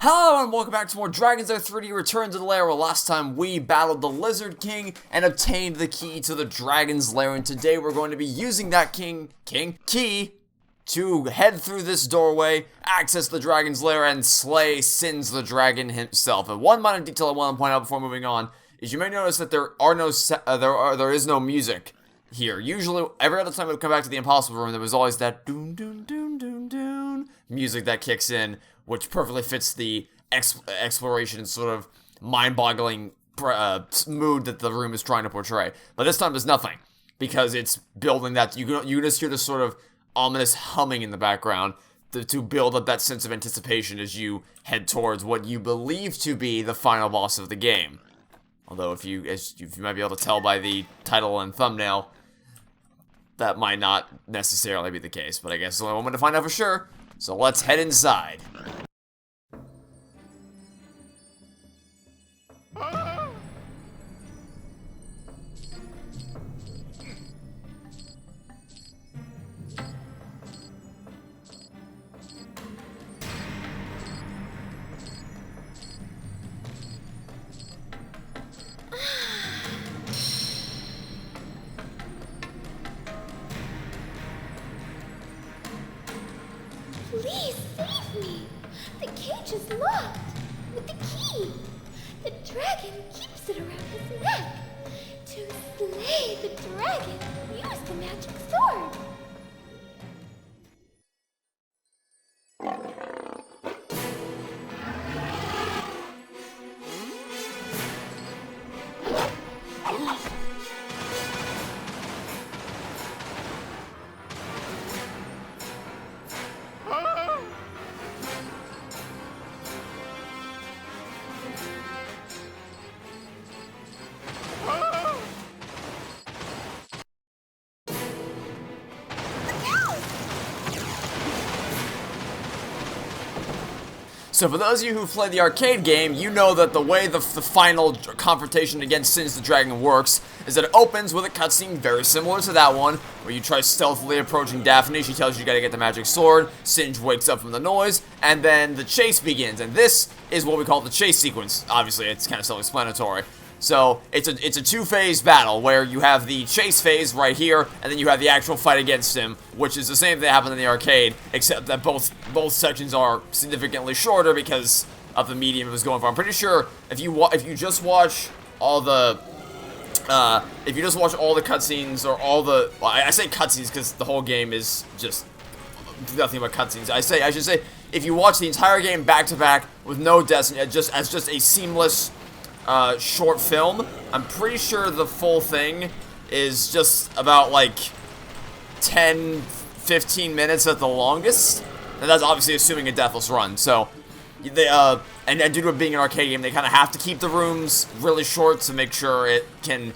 Hello and welcome back to more Dragon's Lair 3D Return to the Lair, where last time we battled the Lizard King and obtained the key to the Dragon's Lair, and today we're going to be using that key to head through this doorway, access the Dragon's Lair, and slay Singe the Dragon himself. And one minor detail I want to point out before moving on is you may notice that there is no music here. Usually, every other time we come back to the Impossible Room, there was always that doon doon doon doon doon music that kicks in, which perfectly fits the exploration sort of mind-boggling mood that the room is trying to portray. But this time there's nothing, because it's building that, you just hear this sort of ominous humming in the background to build up that sense of anticipation as you head towards what you believe to be the final boss of the game. Although, as you might be able to tell by the title and thumbnail, that might not necessarily be the case, but I guess it's the only one way to find out for sure. So let's head inside. Please save me! The cage is locked with the key. The dragon keeps it around his neck. To slay the dragon, use the magic sword. So for those of you who played the arcade game, you know that the way the final confrontation against Singe the Dragon works is that it opens with a cutscene very similar to that one, where you try stealthily approaching Daphne. She tells you gotta get the magic sword. Singe wakes up from the noise, and then the chase begins. And this is what we call the chase sequence. Obviously, it's kind of self-explanatory. So it's a two-phase battle where you have the chase phase right here, and then you have the actual fight against him, which is the same thing that happened in the arcade, except that both sections are significantly shorter because of the medium it was going for. I'm pretty sure if you just watch all the cutscenes or all the, well, I say cutscenes because the whole game is just nothing but cutscenes. I should say if you watch the entire game back to back with no deaths, just a seamless short film, I'm pretty sure the full thing is just about like 10-15 minutes at the longest, and that's obviously assuming a deathless run. So they and due to it being an arcade game, they kind of have to keep the rooms really short to make sure it can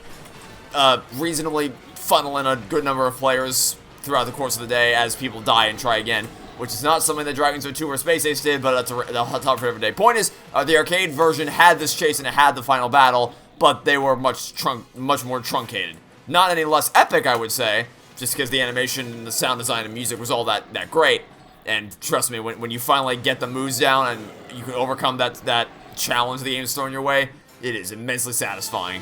reasonably funnel in a good number of players throughout the course of the day as people die and try again, which is not something that Dragon's Lair 2 or Space Ace did, but that's a top for every day. Point is, the arcade version had this chase and it had the final battle, but they were much more truncated. Not any less epic, I would say, just because the animation and the sound design and music was all that great. And trust me, when you finally get the moves down and you can overcome that challenge the game's throwing your way, it is immensely satisfying.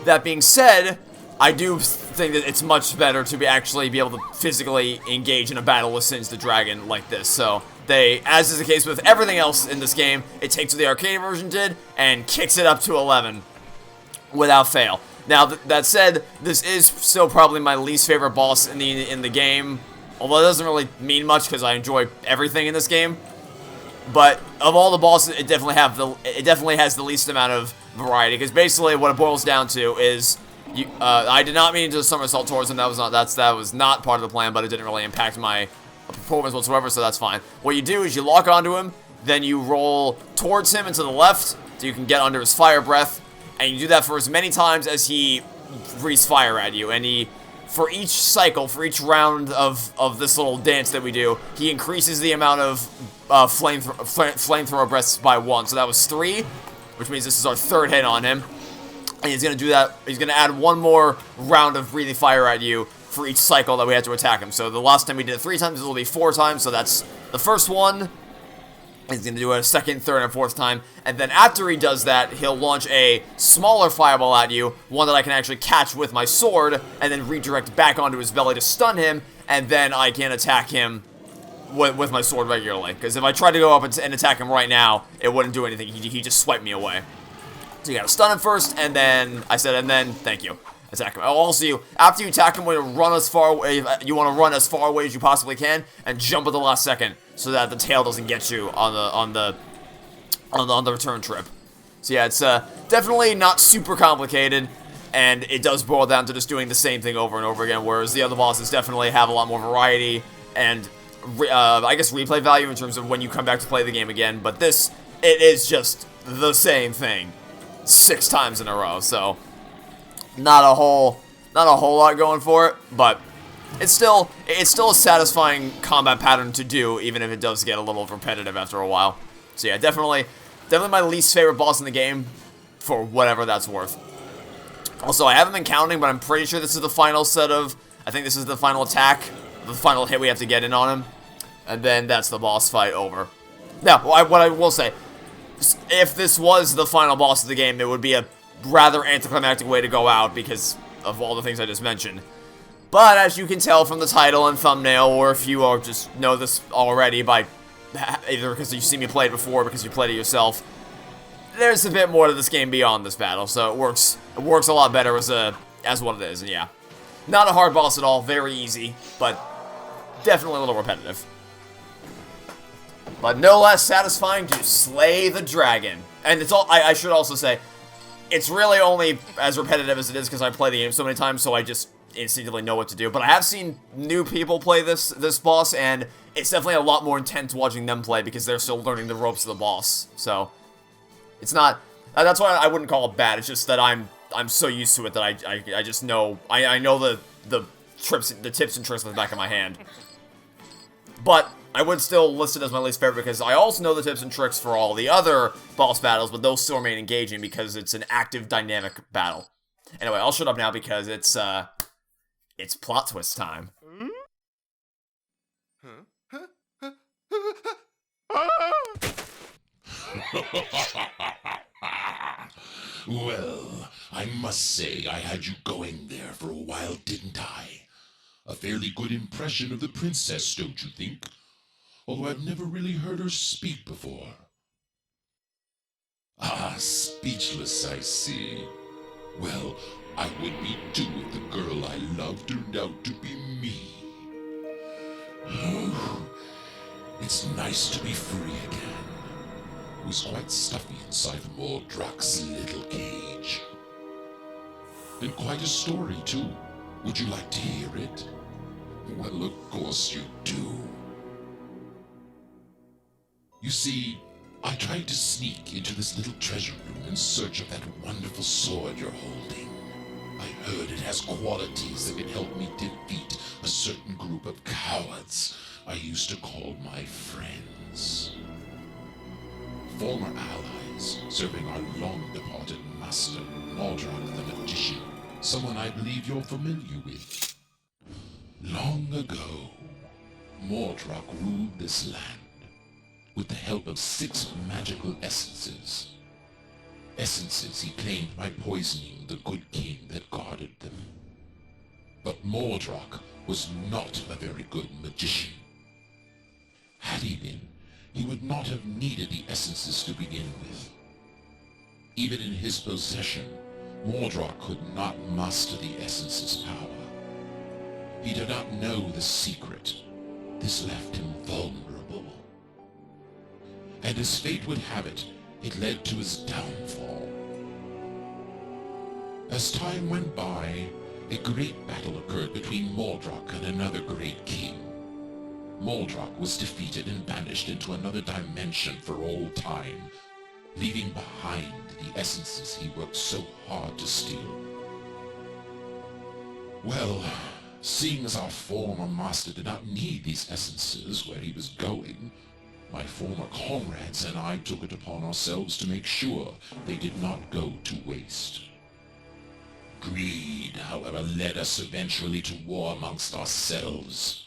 That being said, I do think that it's much better to actually be able to physically engage in a battle with Singe the Dragon like this. So they, as is the case with everything else in this game, it takes what the arcade version did and kicks it up to 11 without fail. Now that said, this is still probably my least favorite boss in the game, although it doesn't really mean much because I enjoy everything in this game. But of all the bosses, it definitely has the least amount of variety, because basically what it boils down to is I did not mean to somersault towards him. That was not part of the plan, but it didn't really impact my performance whatsoever, so that's fine. What you do is you lock onto him, then you roll towards him and to the left so you can get under his fire breath, and you do that for as many times as he breathes fire at you, and he for each cycle, for each round of this little dance that we do, he increases the amount of flamethrower breaths by 1. So that was 3, which means this is our 3rd hit on him. And he's going to do that. He's going to add 1 more round of breathing fire at you for each cycle that we had to attack him. So the last time we did it 3 times, this will be 4 times. So that's the first one. He's going to do it a 2nd, 3rd, and 4th time. And then after he does that, he'll launch a smaller fireball at you, one that I can actually catch with my sword, and then redirect back onto his belly to stun him, and then I can attack him with my sword regularly. Because if I tried to go up and attack him right now, it wouldn't do anything. He just swiped me away. So you gotta stun him first, and then, thank you. Attack him. Also, after you attack him, you want to run as far away as you possibly can, and jump at the last second, so that the tail doesn't get you on the return trip. So yeah, it's definitely not super complicated, and it does boil down to just doing the same thing over and over again, whereas the other bosses definitely have a lot more variety, and I guess replay value in terms of when you come back to play the game again, but this, it is just the same thing 6 times in a row, so not a whole lot going for it, but it's still a satisfying combat pattern to do, even if it does get a little repetitive after a while. So yeah, definitely my least favorite boss in the game, for whatever that's worth. Also, I haven't been counting, but I'm pretty sure this is the final I think this is the final attack, the final hit we have to get in on him, and then that's the boss fight over. Now, what I will say, if this was the final boss of the game, it would be a rather anticlimactic way to go out because of all the things I just mentioned. But as you can tell from the title and thumbnail, or if you just know this already by either because you've seen me play it before or because you played it yourself, there's a bit more to this game beyond this battle, so it works a lot better as what it is, and yeah. Not a hard boss at all, very easy, but definitely a little repetitive. But no less satisfying to slay the dragon. And it's all, I should also say, it's really only as repetitive as it is because I play the game so many times, so I just instinctively know what to do. But I have seen new people play this boss, and it's definitely a lot more intense watching them play because they're still learning the ropes of the boss. So it's not, that's why I wouldn't call it bad. It's just that I'm so used to it that I just know, I know the tips and tricks on the back of my hand. But I would still list it as my least favorite because I also know the tips and tricks for all the other boss battles, but those still remain engaging because it's an active, dynamic battle. Anyway, I'll shut up now because it's plot twist time. Well, I must say I had you going there for a while, didn't I? A fairly good impression of the princess, don't you think? Although I've never really heard her speak before. Ah, speechless, I see. Well, I would be too if the girl I love turned out to be me. Oh, it's nice to be free again. It was quite stuffy inside Mordrak's little cage. And quite a story, too. Would you like to hear it? Well, of course you do. You see, I tried to sneak into this little treasure room in search of that wonderful sword you're holding. I heard it has qualities that can help me defeat a certain group of cowards I used to call my friends. Former allies, serving our long-departed master, Mordrak the Magician, someone I believe you're familiar with. Long ago, Mordrak ruled this land with the help of 6 magical essences. Essences he claimed by poisoning the good king that guarded them. But Mordrak was not a very good magician. Had he been, he would not have needed the essences to begin with. Even in his possession, Mordrak could not master the essence's power. He did not know the secret. This left him vulnerable. And as fate would have it, it led to his downfall. As time went by, a great battle occurred between Mordrak and another great king. Mordrak was defeated and banished into another dimension for all time, leaving behind the essences he worked so hard to steal. Well, Seeing as our former master did not need these essences where he was going, my former comrades and I took it upon ourselves to make sure they did not go to waste. Greed, however, led us eventually to war amongst ourselves.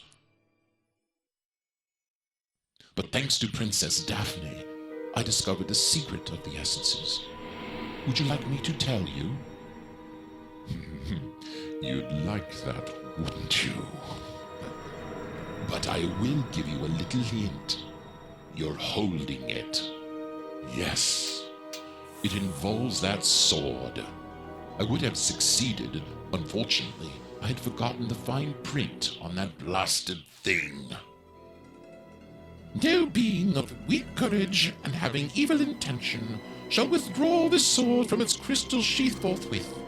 But thanks to Princess Daphne, I discovered the secret of the essences. Would you like me to tell you? You'd like that, wouldn't you? But I will give you a little hint. You're holding it. Yes, it involves that sword. I would have succeeded. Unfortunately, I had forgotten the fine print on that blasted thing. No being of weak courage and having evil intention shall withdraw this sword from its crystal sheath forthwith.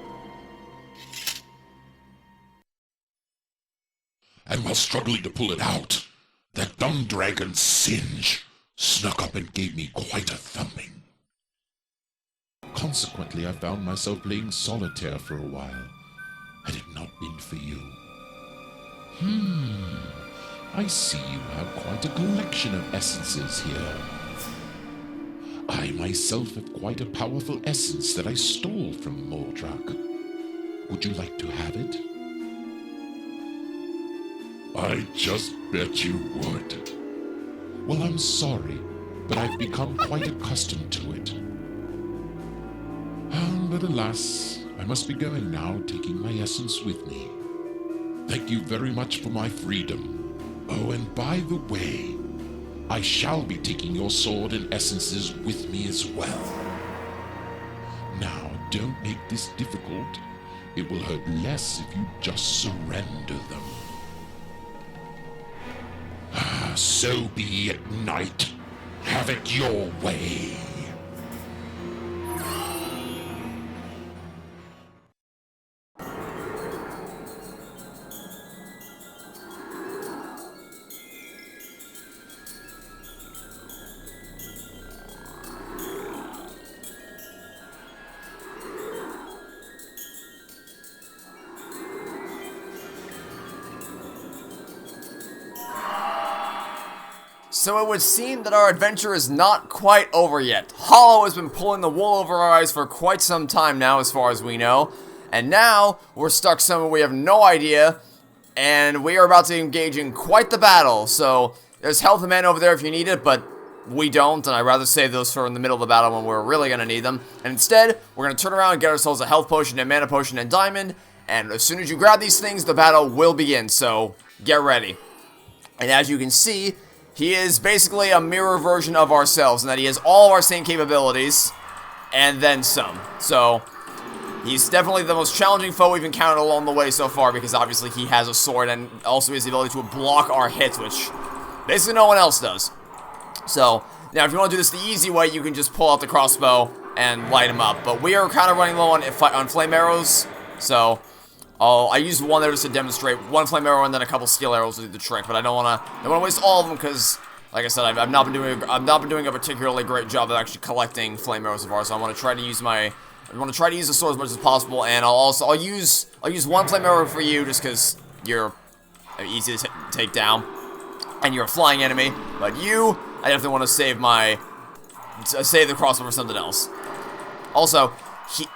And while struggling to pull it out, that dumb dragon Singe snuck up and gave me quite a thumping. Consequently, I found myself playing solitaire for a while. Had it not been for you. I see you have quite a collection of essences here. I myself have quite a powerful essence that I stole from Mordrak. Would you like to have it? I just bet you would. Well, I'm sorry, but I've become quite accustomed to it. But alas, I must be going now, taking my essence with me. Thank you very much for my freedom. Oh, and by the way, I shall be taking your sword and essences with me as well. Now, don't make this difficult. It will hurt less if you just surrender them. So be it, knight. Have it your way. So it would seem that our adventure is not quite over yet. Hollow has been pulling the wool over our eyes for quite some time now, as far as we know. And now, we're stuck somewhere we have no idea, and we are about to engage in quite the battle. So, there's health and mana over there if you need it, but we don't, and I'd rather save those for in the middle of the battle when we're really going to need them. And instead, we're going to turn around and get ourselves a health potion, and mana potion, and diamond, and as soon as you grab these things, the battle will begin, so get ready. And as you can see, he is basically a mirror version of ourselves, in that he has all of our same capabilities, and then some. So, he's definitely the most challenging foe we've encountered along the way so far, because obviously he has a sword, and also has the ability to block our hits, which basically no one else does. So, now if you want to do this the easy way, you can just pull out the crossbow and light him up. But we are kind of running low on flame arrows, so I used one there just to demonstrate one flame arrow and then a couple steel arrows to do the trick. But I don't want to waste all of them because, like I said, I've not been doing a particularly great job of actually collecting flame arrows so far. So I want to try to use the sword as much as possible, and I'll use one flame arrow for you just because you're easy to take down and you're a flying enemy. But you, I definitely want to save the crossbow for something else. Also,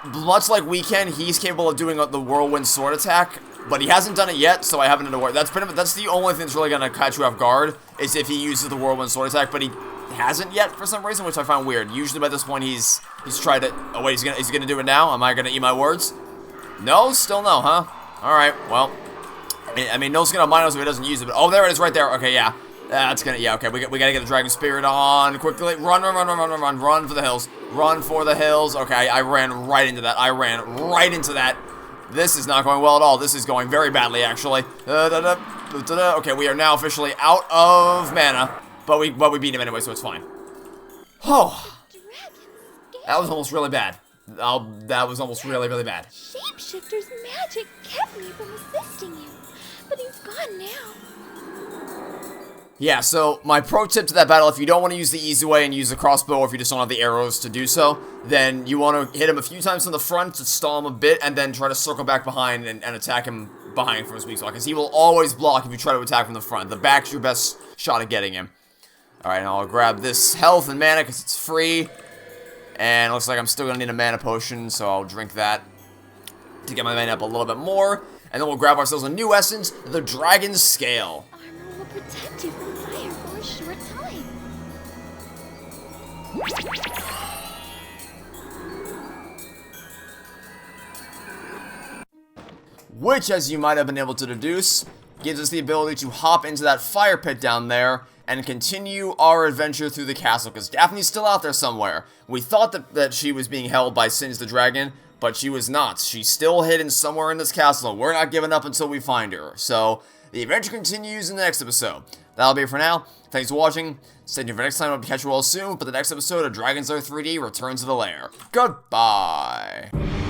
much like we can, he's capable of doing the whirlwind sword attack, but he hasn't done it yet, so I haven't done it work. That's the only thing that's really gonna catch you off guard, is if he uses the whirlwind sword attack, but he hasn't yet for some reason, which I find weird. Usually by this point he's tried it. Oh wait, is he gonna do it now? Am I gonna eat my words? No, still no, huh? All right, well, I mean, no skin on my nose if he doesn't use it. But oh, there it is, right there. Okay, yeah. That's gonna, yeah, okay, we gotta get the dragon spirit on quickly. Run for the hills. Run for the hills. Okay, I ran right into that. This is not going well at all. This is going very badly, actually. Okay, we are now officially out of mana, but we beat him anyway, so it's fine. Oh, that was almost really bad. That was almost really, really bad. Shapeshifter's magic kept me from assisting you, but he's gone now. Yeah, so my pro tip to that battle, if you don't want to use the easy way and use the crossbow, or if you just don't have the arrows to do so, then you want to hit him a few times from the front to stall him a bit, and then try to circle back behind and attack him behind from his weak spot, because he will always block if you try to attack from the front. The back's your best shot at getting him. Alright, now I'll grab this health and mana because it's free. And it looks like I'm still going to need a mana potion, so I'll drink that to get my mana up a little bit more. And then we'll grab ourselves a new essence, the Dragon's Scale. Armor will protect you from fire for a short time. Which, as you might have been able to deduce, gives us the ability to hop into that fire pit down there and continue our adventure through the castle, because Daphne's still out there somewhere. We thought that she was being held by Singe the Dragon, but she was not. She's still hidden somewhere in this castle. We're not giving up until we find her. So, the adventure continues in the next episode. That'll be it for now. Thanks for watching. Stay tuned for next time. I'll catch you all soon, but the next episode of Dragon's Lair 3D returns to the lair. Goodbye!